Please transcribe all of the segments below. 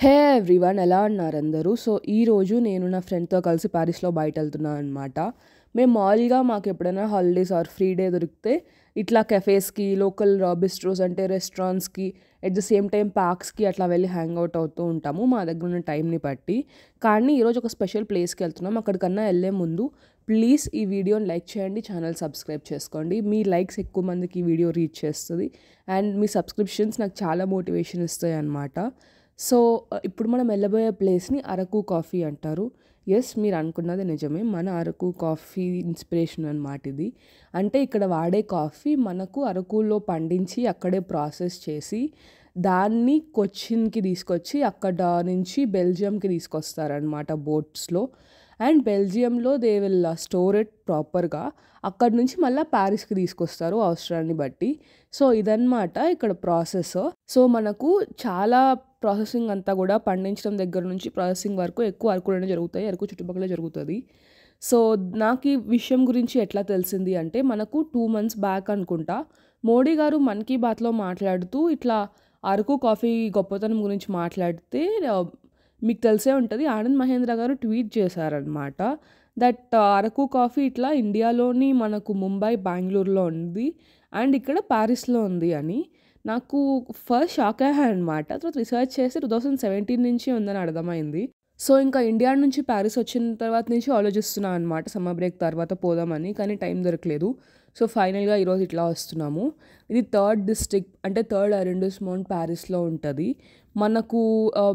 హే everyone, ఎలా ఉన్నారు అందరూ? సో ఈరోజు నేను నా ఫ్రెండ్తో కలిసి ప్యారిస్లో బయట వెళ్తున్నాను అనమాట. మేము మామూలుగా మాకు ఎప్పుడైనా హాలిడేస్ ఆర్ ఫ్రీ డే దొరికితే ఇట్లా కెఫేస్కి, లోకల్ బిస్ట్రోస్ అంటే రెస్టారెంట్స్కి, ఎట్ ద సేమ్ టైం పార్క్స్కి అట్లా వెళ్ళి హ్యాంగ్ అవుట్ అవుతూ ఉంటాము మా దగ్గర ఉన్న టైంని బట్టి. కానీ ఈరోజు ఒక స్పెషల్ ప్లేస్కి వెళ్తున్నాం. అక్కడికన్నా వెళ్ళే ముందు ప్లీజ్ ఈ వీడియోని లైక్ చేయండి, ఛానల్ సబ్స్క్రైబ్ చేసుకోండి. మీ లైక్స్ ఎక్కువ మందికి ఈ వీడియో రీచ్ చేస్తుంది అండ్ మీ సబ్స్క్రిప్షన్స్ నాకు చాలా మోటివేషన్ ఇస్తాయి అన్నమాట. సో ఇప్పుడు మనం వెళ్ళబోయే ప్లేస్ని అరకు కాఫీ అంటారు. ఎస్, మీరు అనుకున్నది నిజమే, మన అరకు కాఫీ ఇన్స్పిరేషన్ అన్నమాట ఇది. అంటే ఇక్కడ వాడే కాఫీ మనకు అరకులో పండించి అక్కడే ప్రాసెస్ చేసి దాన్ని కొచ్చిన్కి తీసుకొచ్చి అక్కడ నుంచి బెల్జియంకి తీసుకొస్తారనమాట బోట్స్లో. అండ్ బెల్జియంలో దే విల్ స్టోర్ ఇట్ ప్రాపర్గా. అక్కడ నుంచి మళ్ళీ ప్యారిస్కి తీసుకొస్తారు అవసరాన్ని బట్టి. సో ఇదన్నమాట ఇక్కడ ప్రాసెస్. సో మనకు చాలా ప్రాసెసింగ్ అంతా కూడా పండించడం దగ్గర నుంచి ప్రాసెసింగ్ వరకు ఎక్కువ అరకులోనే జరుగుతాయి, అరకు చుట్టుపక్కల జరుగుతుంది. సో నాకు ఈ విషయం గురించి ఎట్లా తెలిసింది అంటే, మనకు 2 months బ్యాక్ అనుకుంటా మోడీ గారు మన్ కీ బాత్లో మాట్లాడుతూ ఇట్లా అరకు కాఫీ గొప్పతనం గురించి మాట్లాడితే మీకు తెలిసే ఉంటుంది, ఆనంద్ మహేంద్ర గారు ట్వీట్ చేశారనమాట దట్ అరకు కాఫీ ఇట్లా ఇండియాలోని మనకు ముంబై, బెంగళూరులో ఉంది అండ్ ఇక్కడ ప్యారిస్లో ఉంది అని. నాకు ఫస్ట్ షాక్ అయ్యాను అనమాట. తర్వాత రీసెర్చ్ చేసి 2017 నుంచి ఉందని అర్థమైంది. సో ఇంకా ఇండియా నుంచి ప్యారిస్ వచ్చిన తర్వాత నుంచి ఆలోచిస్తున్నాను అనమాట, సమ్మర్ బ్రేక్ తర్వాత పోదామని, కానీ టైం దొరకలేదు. సో ఫైనల్గా ఈరోజు ఇట్లా వస్తున్నాము. ఇది 3rd డిస్ట్రిక్ట్, అంటే 3rd అరెండిస్మెంట్ ప్యారిస్లో ఉంటుంది. మనకు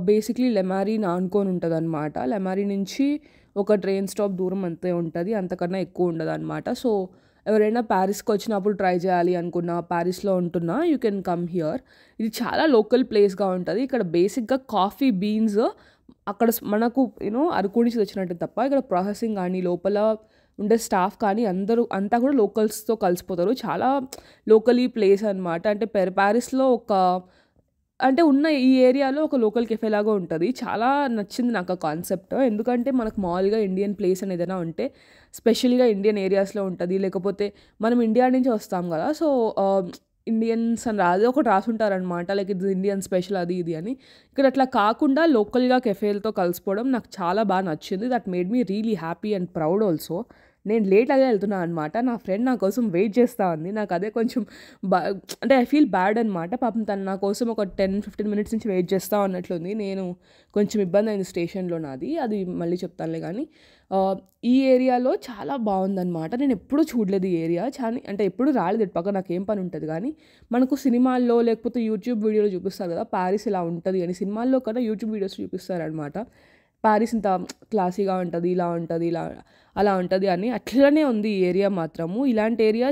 బేసిక్లీ లెమారీని ఆనుకొని ఉంటుంది అనమాట. లెమారీ నుంచి ఒక ట్రైన్ స్టాప్ దూరం అంతే ఉంటుంది, అంతకన్నా ఎక్కువ ఉండదు అనమాట. సో ఎవరైనా ప్యారిస్కి వచ్చినప్పుడు ట్రై చేయాలి అనుకున్నా, ప్యారిస్లో ఉంటున్నా, యూ కెన్ కమ్ హియర్. ఇది చాలా లోకల్ ప్లేస్గా ఉంటుంది. ఇక్కడ బేసిక్గా కాఫీ బీన్స్ అక్కడ మనకు అరకు నుంచి వచ్చినట్టు తప్ప ఇక్కడ ప్రాసెసింగ్ కానీ లోపల ఉండే స్టాఫ్ కానీ అంతా కూడా లోకల్స్తో కలిసిపోతారు. చాలా లోకలీ ప్లేస్ అనమాట. అంటే ప్యారిస్లో అంటే ఉన్న ఈ ఏరియాలో ఒక లోకల్ కెఫే లాగా ఉంటుంది. చాలా నచ్చింది నాకు ఆ కాన్సెప్ట్. ఎందుకంటే మనకు మామూలుగా ఇండియన్ ప్లేస్ అని ఏదైనా ఉంటే స్పెషల్గా ఇండియన్ ఏరియాస్లో ఉంటుంది, లేకపోతే మనం ఇండియా నుంచి వస్తాం కదా, సో ఇండియన్స్ అని ఒకటి రాసుంటారనమాట, లైక్ ఇది ఇండియన్ స్పెషల్ అది ఇది అని. ఇక్కడ అట్లా కాకుండా లోకల్గా కెఫేలతో కలిసిపోవడం నాకు చాలా బాగా నచ్చింది. That made me really happy and proud also. నేను లేట్ అదే వెళ్తున్నాను అనమాట. నా ఫ్రెండ్ నా కోసం వెయిట్ చేస్తూ ఉంది. నాకు అదే కొంచెం అంటే ఐ ఫీల్ బ్యాడ్ అనమాట. పాపం తను నా కోసం ఒక 10-15 minutes నుంచి వెయిట్ చేస్తూ ఉన్నట్లుంది. నేను కొంచెం ఇబ్బంది అయింది స్టేషన్లో నాది, అది మళ్ళీ చెప్తానులే. కానీ ఈ ఏరియాలో చాలా బాగుందన్నమాట. నేను ఎప్పుడూ చూడలేదు ఈ ఏరియా. అంటే ఎప్పుడు రాలేదు ఇటు పక్క, నాకేం పని ఉంటుంది. కానీ మనకు సినిమాల్లో లేకపోతే యూట్యూబ్ వీడియోలో చూపిస్తారు కదా ప్యారిస్ ఇలా ఉంటుంది అని, సినిమాల్లో కన్నా యూట్యూబ్ వీడియోస్ చూపిస్తారనమాట. ప్యారిస్ ఇంత క్లాసీగా ఉంటుంది, ఇలా ఉంటుంది, ఇలా అలా ఉంటుంది అని. అట్లనే ఉంది ఈ ఏరియా మాత్రము. ఇలాంటి ఏరియా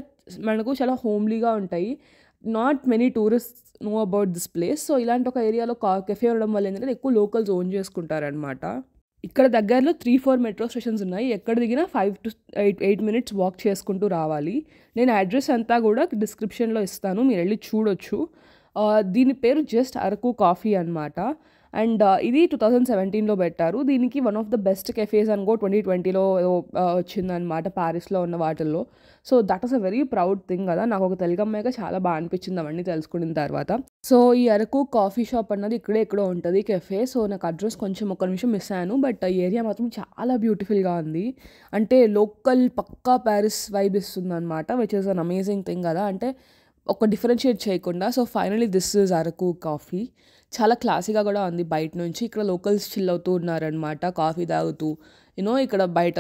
మనకు చాలా హోమ్లీగా ఉంటాయి. Not many tourist know about this place. So ఇలాంటి ఒక ఏరియాలో కెఫే ఉండడం వల్ల ఏంటంటే ఎక్కువ లోకల్స్ ఓన్ చేసుకుంటారనమాట. ఇక్కడ దగ్గరలో 3-4 మెట్రో స్టేషన్స్ ఉన్నాయి. ఎక్కడ దిగినా 5 to 8 minutes వాక్ చేసుకుంటూ రావాలి. నేను అడ్రస్ అంతా కూడా డిస్క్రిప్షన్లో ఇస్తాను, మీరు వెళ్ళి చూడొచ్చు. దీని పేరు జస్ట్ అరకు కాఫీ అనమాట. అండ్ ఇది 2017లో పెట్టారు. దీనికి one of the best cafes అనుకో 2020లో వచ్చిందనమాట ప్యారిస్లో ఉన్న వాటిల్లో. So that is a very proud thing కదా. నాకు ఒక తెలుగు అమ్మాయిగా చాలా బాగా అనిపించింది అవన్నీ తెలుసుకున్న తర్వాత. సో ఈ అరకు కాఫీ షాప్ అన్నది ఇక్కడే ఎక్కడో ఉంటుంది కెఫే. సో నాకు అడ్రస్ కొంచెం ఒక నిమిషం మిస్ అయ్యాను, బట్ ఈ ఏరియా మాత్రం చాలా బ్యూటిఫుల్గా ఉంది. అంటే లోకల్ పక్కా ప్యారిస్ వైబ్ ఇస్తుంది అనమాట, which is an amazing thing కదా. అంటే ఒక డిఫరెన్షియేట్ చేయకుండా. So finally this is Araku coffee. చాలా క్లాసీగా కూడా ఉంది బయట నుంచి. ఇక్కడ లోకల్స్ చిల్ అవుతూ ఉన్నారనమాట, కాఫీ తాగుతూ. ఇక్కడ బయట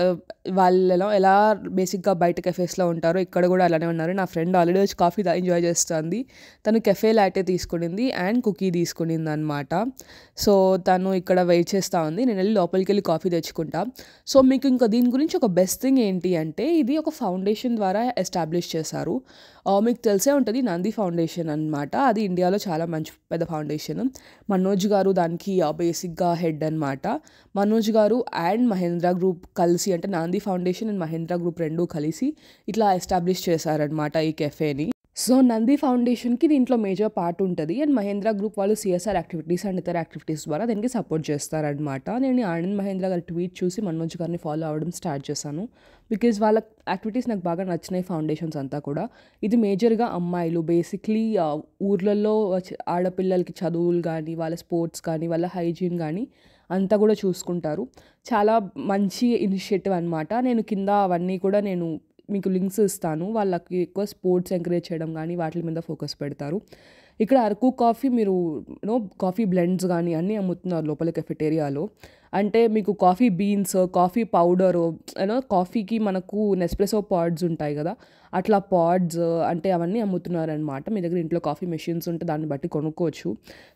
వాళ్ళు ఎలా బేసిక్గా బయట కెఫేస్లో ఉంటారో ఇక్కడ కూడా అలానే ఉన్నారు. నా ఫ్రెండ్ ఆల్రెడీ వచ్చి కాఫీ ఎంజాయ్ చేస్తుంది. తను కెఫే లాటే తీసుకునింది అండ్ కుకీ తీసుకునింది అనమాట. సో తను ఇక్కడ వెయిట్ చేస్తూ ఉంది. నేను వెళ్ళి లోపలికి వెళ్ళి కాఫీ తెచ్చుకుంటా. సో మీకు ఇంకా దీని గురించి ఒక బెస్ట్ థింగ్ ఏంటి అంటే, ఇది ఒక ఫౌండేషన్ ద్వారా ఎస్టాబ్లిష్ చేశారు. మీకు తెలిసే ఉంటుంది, నంది ఫౌండేషన్ అనమాట. అది ఇండియాలో చాలా మంచి పెద్ద ఫౌండేషన్. మనోజ్ గారు దానికి బేసిక్గా హెడ్ అనమాట. మనోజ్ గారు అండ్ మహేంద్ర గ్రూప్ కలిసి, అంటే నాంది ఫౌండేషన్ అండ్ మహేంద్ర గ్రూప్ రెండూ కలిసి ఇట్లా ఎస్టాబ్లిష్ చేశారనమాట ఈ కెఫేని. సో, 'నంది ఫౌండేషన్‌కి' దీంట్లో మేజర్ పార్ట్ ఉంటది. అండ్ 'మహేంద్ర గ్రూప్' వాళ్ళు సీఎస్ఆర్ యాక్టివిటీస్ అండ్ ఇతర యాక్టివిటీస్ ద్వారా దీనికి సపోర్ట్ చేస్తారనమాట. నేను ఈ ఆనంద్ మహేంద్ర గారి ట్వీట్ చూసి మనోజ్ గారిని ఫాలో అవ్వడం స్టార్ట్ చేశాను. బికాజ్ వాళ్ళ యాక్టివిటీస్ నాకు బాగా నచ్చినాయి ఫౌండేషన్స్ అంతా కూడా. ఇది మేజర్‌గా అమ్మాయిలు బేసిక్‌లీ ఊర్లలో ఆడపిల్లలకి చదువులు గానీ, వాళ్ళ స్పోర్ట్స్ కానీ, వాళ్ళ హైజీన్ గానీ అంతా కూడా చూసుకుంటారు. చాలా మంచి ఇనిషియేటివ్ అనమాట. నేను కింద అవన్నీ కూడా నేను మీకు లింక్స్ ఇస్తాను. వాళ్ళకి ఎక్కువ స్పోర్ట్స్ ఎంకరేజ్ చేయడం గానీ, వాటిల మీద ఫోకస్ పెడతారు. ఇక్కడ అరకు కాఫీ మీరు కాఫీ బ్లెండ్స్ గానీ అన్నీ అమ్ముతున్నారు లోపల కెఫెటేరియాలో. అంటే మీకు కాఫీ బీన్స్, కాఫీ పౌడరు కాఫీకి మనకు నెస్ప్రెసో పాడ్స్ ఉంటాయి గదా! అట్లా పాడ్స్ అంటే అవన్నీ అమ్ముతున్నారనమాట. మీ దగ్గర ఇంట్లో కాఫీ మెషిన్స్ ఉంటే దాన్ని బట్టి కొనుక్కోవచ్చు.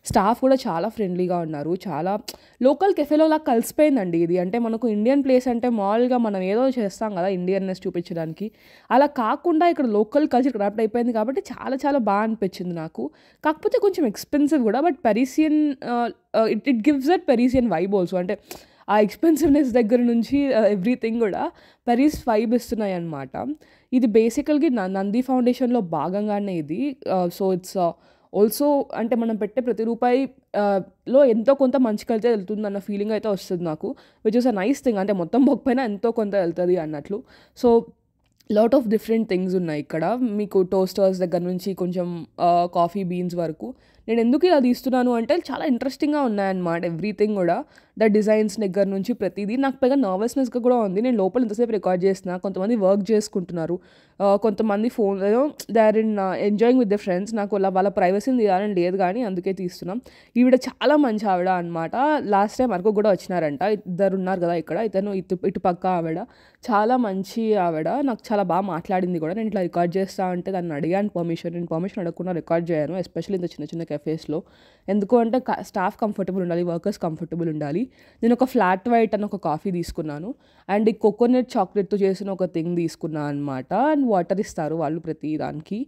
స్టాఫ్ కూడా చాలా ఫ్రెండ్లీగా ఉన్నారు. చాలా లోకల్ కెఫేలోలా కలిసిపోయిందండి ఇది. అంటే మనకు ఇండియన్ ప్లేస్ అంటే మామూలుగా మనం ఏదో చేస్తాం కదా ఇండియన్‌నెస్ చూపించడానికి. అలా కాకుండా ఇక్కడ లోకల్ కల్చర్ అడాప్ట్ అయిపోయింది కాబట్టి చాలా చాలా బా అనిపించింది నాకు. కాకపోతే కొంచెం ఎక్స్‌పెన్సివ్ గూడా. But Parisian it it gives that Parisian vibe also. అంటే ఆ ఎక్స్‌పెన్సివ్‌నెస్ దగ్గర నుంచి ఎవ్రీథింగ్ గూడా పెరిస్ వైబ్ ఇస్తున్నాయన్నమాట. ఇది బేసికల్‌గా నంది ఫౌండేషన్‌లో భాగంగానే ఇది. సో, ఇట్స్ ఆల్సో అంటే మనం పెట్టే ప్రతి రూపాయి లో ఎంతో కొంత మంచికైతే వెళ్తుందన్న ఫీలింగ్ అయితే వస్తది నాకు. Which is a nice thing. అంటే మొత్తం పోకపోయినా ఎంతో కొంత వెళ్తది అన్నట్లు. So, lot of different things ఉన్నాయి ఇక్కడ. మీకు టోస్టర్స్ దగ్గర నుంచి కొంచెం కాఫీ బీన్స్ వరకు. నేను ఎందుకు ఇలా తీస్తున్నాను అంటే చాలా ఇంట్రెస్టింగ్‌గా ఉన్నాయన్నమాట ఎవ్రీథింగ్ గూడా. ద డిజైన్స్ దగ్గర నుంచి ప్రతీదీ. నాకు పైగా నర్వస్‌నెస్‌గా కూడా ఉంది. నేను లోపల ఇంతసేపు రికార్డ్ చేస్తున్నా. కొంతమంది వర్క్ చేసుకుంటున్నారు. కొంతమంది phone they are in enjoying with the friends. నాకు వాళ్ళ ప్రైవసీని తీయాలని లేదు గానీ అందుకే తీస్తున్నాం. ఈవిడ చాలా మంచి ఆవిడ అనమాట. లాస్ట్ టైం అరకు కూడా వచ్చినారంట. ఇద్దరున్నారు గదా ఇక్కడ. ఇటు పక్క ఆవిడ. చాలా మంచి ఆవిడ. నాకు చాలా బాగా మాట్లాడింది కూడా. నేను ఇట్లా రికార్డ్ చేస్తా అంటే దాన్ని అడిగాను పర్మిషన్. నేను పర్మిషన్ అడగకుండా రికార్డ్ చేయను. ఎస్పెషల్లీ ఇంత చిన్న చిన్న కెఫేస్‌లో. ఎందుకు అంటే స్టాఫ్ కంఫర్టబుల్ ఉండాలి. వర్కర్స్ కంఫర్టబుల్ ఉండాలి. నేను ఒక ఫ్లాట్ వైట్ అని ఒక కాఫీ తీసుకున్నాను. అండ్ ఈ కోకోనట్ చాక్లెట్‌తో చేసిన ఒక థింగ్ తీసుకున్నా అనమాట. అండ్ వాటర్ ఇస్తారు వాళ్ళు ప్రతి దానికి.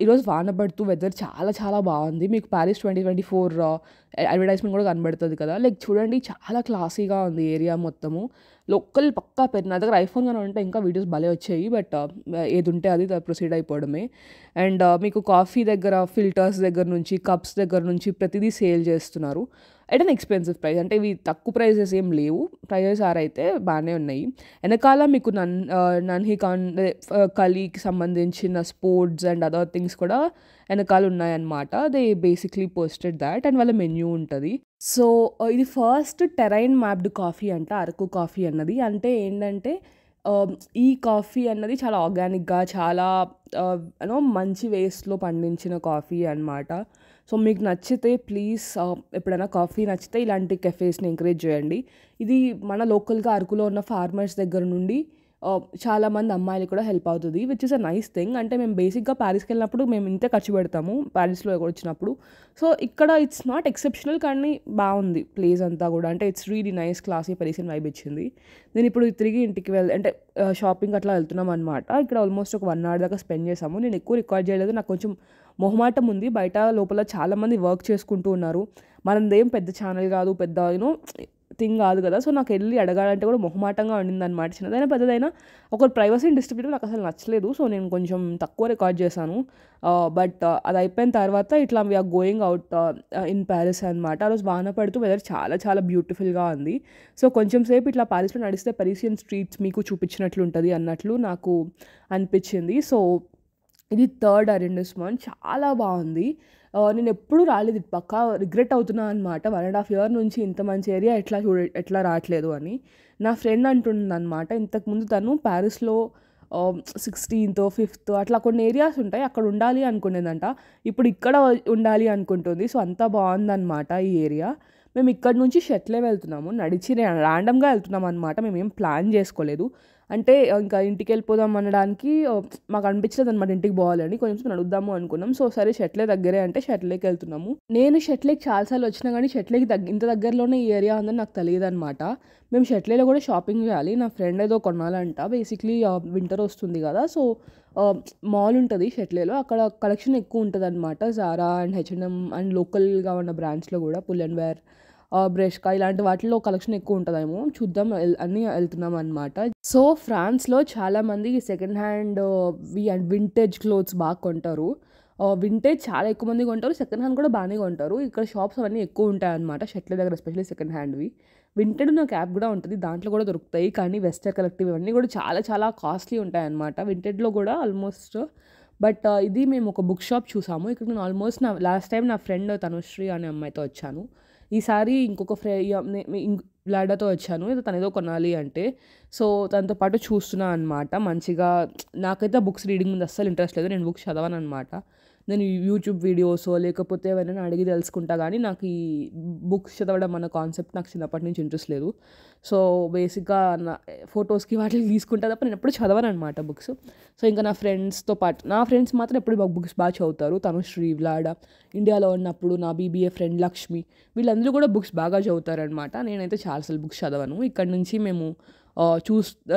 ఈరోజు వాన పడుతూ వెదర్ చాలా చాలా బాగుంది. మీకు పారిస్ 2024 అడ్వర్టైజ్మెంట్ కూడా కనబడుతుంది కదా! లైక్ చూడండి చాలా క్లాసీగా ఉంది ఏరియా మొత్తము. లోకల్ పక్కా నా దగ్గర ఐఫోన్ గాని ఉంటే ఇంకా వీడియోస్ భలే వచ్చాయి. బట్ ఏది ఉంటే అది ప్రొసీడ్ అయిపోవడమే. అండ్ మీకు కాఫీ దగ్గర ఫిల్టర్స్ దగ్గర నుంచి, కప్స్ దగ్గర నుంచి ప్రతిదీ సేల్ చేస్తున్నారు. At an expensive price. అంటే ఇవి తక్కువ ప్రైజెస్ ఏం లేవు. ప్రైజెస్ అయితే బానే ఉన్నాయి. ఎనకాల మీకు నన్హీ కలీకి సంబంధించిన స్పోర్ట్స్ అండ్ అదర్ థింగ్స్ కూడా ఎనకాల ఉన్నాయన్నమాట. They basically posted thought and వాళ్ళ మెన్యూ ఉంటది. సో, ఇది ఫస్ట్ టెరైన్ మ్యాప్డ్ కాఫీ అంట అరకు కాఫీ అన్నది. అంటే ఏంటంటే ఆహ్, ఈ కాఫీ అన్నది చాలా ఆర్గానిక్‌గా చాలా మంచి వేస్ట్‌లో పండించిన కాఫీ అనమాట. సో, మీకు నచ్చితే ప్లీజ్ ఎప్పుడైనా కాఫీ నచ్చితే ఇలాంటి కెఫేస్‌ని ఎంకరేజ్ చేయండి. ఇది మన లోకల్‌గా అరకులో ఉన్న ఫార్మర్స్ దగ్గర నుండి చాలామంది అమ్మాయిలకి కూడా హెల్ప్ అవుతది. Which is a nice thing. అంటే మేము బేసిక్‌గా పారిస్‌కెళ్ళినప్పుడు మేము ఇంతే ఖర్చు పెడతాము. పారిస్‌లో వచ్చినప్పుడు. సో, ఇక్కడ ఇట్స్ నాట్ ఎక్సెప్షనల్ కానీ బావుంది ప్లేస్ అంతా గూడా. అంటే it's really nice classy Parisian vibe ఇచ్చింది. నేను ఇప్పుడు తిరిగి ఇంటికి అంటే షాపింగ్ అట్లా వెళ్తున్నామనమాట. ఇక్కడ ఆల్మోస్ట్ ఒక 1 అవర్ దాకా స్పెండ్ చేశాము. నేను ఎక్కువ రికార్డ్ చేయలేదు. నాకు కొంచెం మొహమాటం ఉంది. బయట లోపల చాలామంది వర్క్ చేసుకుంటూ ఉన్నారు. మనదేం పెద్ద ఛానల్ గాదు. పెద్ద థింగ్ గాదు గదా! సో, నాకెళ్ళి అడగాలంటే కూడా మొహమాటంగా ఉండిందనమాట. చిన్నదైనా, పెద్దదైనా ఒకరి ప్రైవసీని డిస్టర్బ్ చేయడం నాకసలు నచ్చలేదు. సో, నేను కొంచెం తక్కువ రికార్డ్ చేశాను. బట్ అది అయిపోయిన తర్వాత ఇట్లా we are going out in Paris అనమాట. ఆ రోజు వాన పడుతూ వెదర్ చాలా చాలా బ్యూటిఫుల్‌గా ఉంది. సో, కొంచెం సేపు ఇట్లా పారిస్‌లో నడిస్తే పెరిసియన్ స్ట్రీట్స్ మీకు చూపించినట్లుంటది అన్నట్లు నాకు అనిపించింది. సో, ఇది థర్డ్ అరెండిస్మెంట్ చాలా బావుంది. నేనెప్పుడూ రాలేదు ఇటు పక్క. రిగ్రెట్ అవుతున్నా అనమాట. 1 ½ ఇయర్ నుంచి ఇంత మంచి ఏరియా ఎట్లా రావట్లేదు అని. నా ఫ్రెండ్ అంటుందనమాట. ఇంతకుముందు తను పారిస్‌లో 16థ్, 5థ్ అట్లా కొన్ని ఏరియాస్ ఉంటాయి. అక్కడ ఉండాలి అనుకునేదంట. ఇప్పుడు ఇక్కడ ఉండాలి అనుకుంటుంది. సో, అంత బావుందనమాట ఈ ఏరియా. మేము ఇక్కడి నుంచి షెట్లే వెళ్తున్నాము. నడిచి ర్యాండమ్‌గా వెళ్తున్నామనమాట. మేమేం ప్లాన్ చేసుకోలేదు. అంటే ఇంకా ఇంటికెళ్ళిపోదాం అనడానికి మాకు అనిపించలేదనమాట ఇంటికి పోవాలని. కొంచెం నడుద్దాము అనుకున్నాం. సో, సరే షెట్లే దగ్గరే అంటే షెట్లేకెళ్తున్నాము. నేను షెట్లేకి చాలా సార్లు వచ్చినా గానీ షెట్లేకి ఇంత దగ్గరలోనే ఈ ఏరియా ఉందని నాకు తెలీదనమాట. మేము షెట్లేలో కూడా షాపింగ్ చేయాలి. నా ఫ్రెండ్ ఏదో కొనాలంట. బేసిక్‌లీ వింటర్ వస్తుంది కదా! సో, మాల్ ఉంటది షెట్లేలో. అక్కడ కలెక్షన్ ఎక్కువ ఉంటదనమాట. జారా అండ్ హెచ్&ఎం అండ్ లోకల్‌గా ఉన్న బ్రాండ్స్‌లో కూడా పుల్ అండ్ బేర్ బ్రష్‌కా ఇలాంటి వాటిలో కలెక్షన్ ఎక్కువ ఉంటదేమో చూద్దాం అని వెళ్తున్నాం అనమాట. సో, ఫ్రాన్స్‌లో చాలామంది second hand and vintage clothes బాగా కొంటారు. వింటేజ్ చాలా ఎక్కువ మంది కొంటారు. సెకండ్ హ్యాండ్ కూడా బాగానే కొంటారు. ఇక్కడ షాప్స్ అవన్నీ ఎక్కువ ఉంటాయన్నమాట. షర్ట్ల దగ్గర ఎస్పెషల్లీ సెకండ్ హ్యాండ్‌వి. వింటెడ్ నాకు యాప్ కూడా ఉంటది. దాంట్లో కూడా దొరుకుతాయి. కానీ వెస్టర్ కలెక్టివ్ ఇవన్నీ కూడా చాలా చాలా కాస్ట్‌లీ ఉంటాయన్నమాట. వింటెడ్‌లో కూడా ఆల్మోస్ట్. బట్ ఇది మేము ఒక బుక్ షాప్ చూసాము. ఇక్కడ నేను ఆల్మోస్ట్ లాస్ట్ టైం నా ఫ్రెండ్ తనుశ్రీ అనే అమ్మాయితో వచ్చాను. ఈసారి ఇంకొక లాడాతో వచ్చాను. తనేదో కొనాలి అంటే. సో, తనతో పాటు చూస్తున్నా అనమాట. మంచిగా నాకైతే బుక్స్ రీడింగ్ మీద అస్సలు ఇంట్రెస్ట్ లేదు. నేను బుక్స్ చదవననమాట. నేను యూట్యూబ్ వీడియోసో లేకపోతే ఎవరైనా అడిగి తెలుసుకుంటా కానీ నాకు ఈ బుక్స్ చదవడం అన్న కాన్సెప్ట్ నాకు చిన్నప్పటి నుంచి ఇంట్రెస్ట్ లేదు. సో, బేసిక్‌గా నా ఫొటోస్‌కి వాటికి తీసుకుంటా తప్ప నేను ఎప్పుడు చదవననమాట బుక్స్. సో, ఇంకా నా ఫ్రెండ్స్ మాత్రం ఎప్పుడు బుక్స్ బాగా చదువుతారు. తనుశ్రీ, వ్లాడ, ఇండియాలో ఉన్నప్పుడు నా బీబీఏ ఫ్రెండ్ లక్ష్మి వీళ్ళందరూ కూడా బుక్స్ బాగా చదువుతారనమాట. నేనైతే చాలాసార్లు బుక్స్ చదవను. ఇక్కడ నుంచి మేము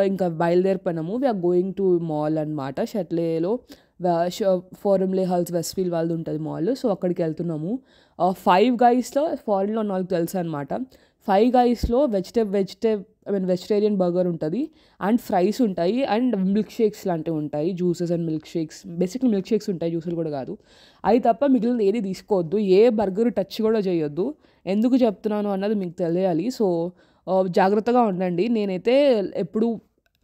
ఇంకా బయలుదేరిపోయినాము. వీఆర్ గోయింగ్ టు మాల్ అనమాట. షట్లేలో ఫోరం లే హాల్స్ వెస్ట్‌ఫీల్డ్ వాళ్ళది ఉంటుంది మాల్. సో, అక్కడికి వెళ్తున్నాము. 5 గైస్‌లో ఫారిన్‌లో ఉన్న వాళ్ళకి తెలుసు అనమాట. 5 గైస్‌లో వెజిటేరియన్ బర్గర్ ఉంటుంది. అండ్ ఫ్రైస్ ఉంటాయి. అండ్ మిల్క్ షేక్స్ లాంటివి ఉంటాయి. Juices and milk shakes. Basically milk shakes ఉంటాయి. జ్యూసులు కూడా కాదు. అవి తప్ప మిగిలినది ఏది తీసుకోవద్దు. ఏ బర్గర్ టచ్ కూడా చేయొద్దు. ఎందుకు చెప్తున్నాను అన్నది మీకు తెలియాలి. సో, జాగ్రత్తగా ఉండండి. నేనైతే ఎప్పుడు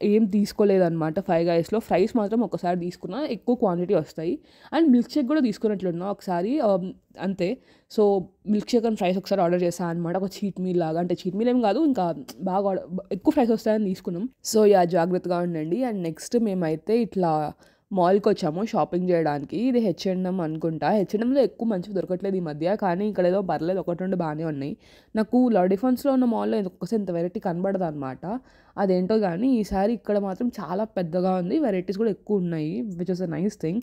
ఏం తీసుకోలేదనమాట 5 గైస్‌లో. ఫ్రైస్ మాత్రం ఒకసారి తీసుకున్నా. ఎక్కువ క్వాంటిటీ వస్తాయి. అండ్ మిల్క్ షేక్ కూడా తీసుకున్నట్లున్నా ఒకసారి. అంతే. So, milk shake and fries ఒకసారి ఆర్డర్ చేశాను అనమాట. ఒక చీట్ మీల్ లాగా. అంటే చీట్ మీల్ ఏం కాదు. ఇంకా బాగా ఎక్కువ ఫ్రైస్ వస్తాయని తీసుకున్నాం. సో, జాగ్రత్తగా ఉండండి. అండ్ నెక్స్ట్ మేమైతే ఇట్లా మాల్‌కి వచ్చాము షాపింగ్ చేయడానికి. ఇది హెచ్&ఎం అనుకుంటా. హెచ్&ఎంలో ఎక్కువ మంచిగా దొరకట్లేదు ఈ మధ్య. కానీ ఇక్కడ ఏదో పర్లేదు 1, 2 బాగానే ఉన్నాయి. నాకు లాడిఫాన్స్‌లో ఉన్న మాల్‌లో ఒక్కొక్కసారి ఇంత వెరైటీ కనబడదనమాట. అదేంటో గానీ ఈసారి ఇక్కడ మాత్రం చాలా పెద్దగా ఉంది. వెరైటీస్ కూడా ఎక్కువ ఉన్నాయి. Which is a nice thing.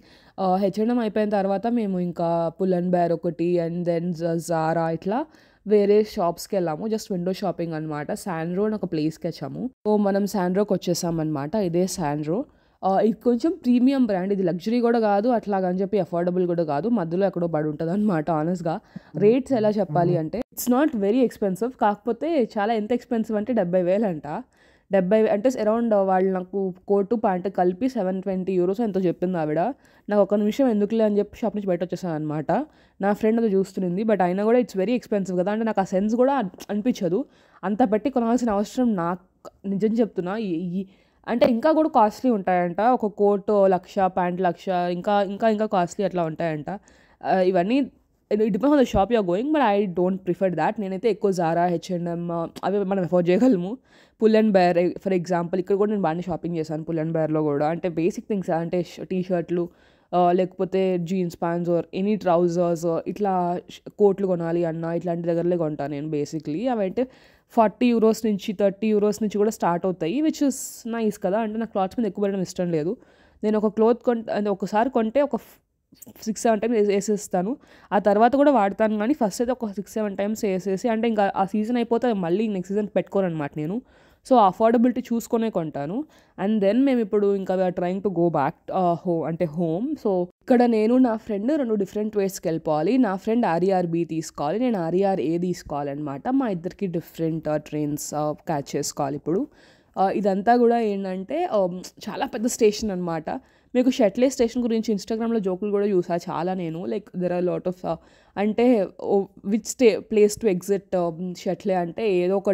H and M అయిపోయిన తర్వాత మేము ఇంకా పుల్ అండ్ బేర్ ఒకటి అండ్ దెన్ జారా ఇట్లా వేరే షాప్స్‌కి వెళ్ళాము. జస్ట్ విండో షాపింగ్ అనమాట. శాండ్రో అని ఒక ప్లేస్‌కి వచ్చాము. సో, మనం శాండ్రోకి వచ్చేసామన్నమాట. ఇదే శాండ్రో. ఇది కొంచెం ప్రీమియం బ్రాండ్. ఇది లగ్జరీ కూడా కాదు. అట్లాగని చెప్పి అఫోర్డబుల్ కూడా కాదు. మధ్యలో ఎక్కడో పడి ఉంటదనమాట ఆనెస్ట్‌గా. రేట్స్ ఎలా చెప్పాలి అంటే ఇట్స్ నాట్ వెరీ ఎక్స్‌పెన్సివ్. కాకపోతే చాలా ఎంత ఎక్స్‌పెన్సివ్ అంటే 70,000 అంట. 70 అంటే అరౌండ్ వాళ్ళు నాకు కోటు, ప్యాంట్ కలిపి €720 ఎంతో చెప్పింది ఆవిడ. నాకు ఒక నిమిషం ఎందుకులే అని చెప్పి షాప్ నుంచి బయట వచ్చేసాననమాట. నా ఫ్రెండ్ అది చూస్తుంది. బట్ అయినా కూడా ఇట్స్ వెరీ ఎక్స్‌పెన్సివ్ కదా! అంటే నాకు ఆ సెన్స్ కూడా అనిపించదు. అంత పెట్టి కొనాల్సిన అవసరం నాకు నిజం చెప్తున్నా. ఈ అంటే ఇంకా కూడా కాస్ట్లీ ఉంటాయంట. ఒక కోట్ 1,00,000, ప్యాంట్ 1,00,000 ఇంకా కాస్ట్లీ అట్లా ఉంటాయంట. ఇవన్నీ it depends on the shop you are going. But I don't prefer that. నేనైతే ఎక్కువ జారా, హెచ్&ఎం అవి మనం అఫోర్డ్ చేయగలము. Pull and Bear for example ఇక్కడ కూడా నేను బాగానే షాపింగ్ చేశాను పుల్ అండ్ బేర్‌లో కూడా. అంటే బేసిక్ థింగ్స్ అంటే టీ షర్ట్‌లు లేకపోతే jeans pants or any trousers ఇట్లా కోట్లు కొనాలి అన్నా ఇట్లాంటి దగ్గరలే కొంటాను నేను బేసిక్‌లీ. అవైతే €40 నుంచి €30 నుంచి కూడా స్టార్ట్ అవుతాయి. విచ్ ఇస్ నైస్ కదా! అంటే నాకు క్లాత్స్ మీద ఎక్కువ పెట్టడం ఇష్టం లేదు. నేను ఒక క్లాత్ అంటే ఒకసారి కొంటే ఒక 6, 7 టైమ్స్ వేసేస్తాను. ఆ తర్వాత కూడా వాడతాను కానీ ఫస్ట్ అయితే ఒక 6, 7 టైమ్స్ వేసేసి అంటే ఇంకా ఆ సీజన్ అయిపోతే మళ్ళీ నెక్స్ట్ సీజన్ పెట్టుకోననమాట నేను. సో, అఫోర్డబిలిటీ చూసుకొనే కొంటాను. అండ్ దెన్ మేమిప్పుడు ఇంకా we are trying to go back home. So, ఇక్కడ నేను నా ఫ్రెండ్ 2 డిఫరెంట్ వేస్‌కి వెళ్ళిపోవాలి. నా ఫ్రెండ్ RER-B తీసుకోవాలి. నేను RER-A తీసుకోవాలనమాట. మా ఇద్దరికి డిఫరెంట్ ట్రైన్స్ క్యాచ్ చేసుకోవాలి ఇప్పుడు. ఇదంతా కూడా ఏంటంటే చాలా పెద్ద స్టేషన్ అనమాట. మీకు షట్లే స్టేషన్ గురించి ఇన్‌స్టాగ్రామ్‌లో జోకులు కూడా చూసా చాలా నేను. Like there are lot of అంటే which place to exit shuttle అంటే ఏదో ఒక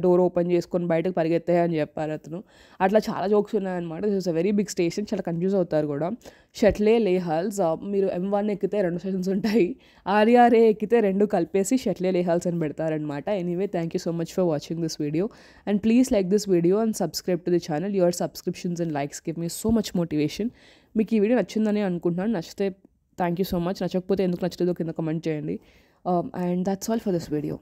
డోర్ ఓపెన్ చేసుకొని బయటకు పరిగెత్తే అని చెప్పారు అతను. అట్లా చాలా జోక్స్ ఉన్నాయన్నమాట. This is a very big station. చాలా కన్‌ఫ్యూజ్ అవుతారు కూడా. షట్లే లే హాల్స్ మీరు M1 ఎక్కితే 2 స్టేషన్స్ ఉంటాయి. RER-A ఎక్కితే 2 కలిపేసి షట్లే లే హాల్స్ అని పెడతారనమాట. Anyway thank you so much for watching this video and please like this video and subscribe to the channel. Your subscriptions and likes give me so much motivation. మీకు ఈ video నచ్చిందని అనుకుంటున్నాను. నచ్చితే థ్యాంక్ యూ సో మచ్. నచ్చకపోతే ఎందుకు నచ్చలేదో కింద comment చేయండి. And that's all for this video.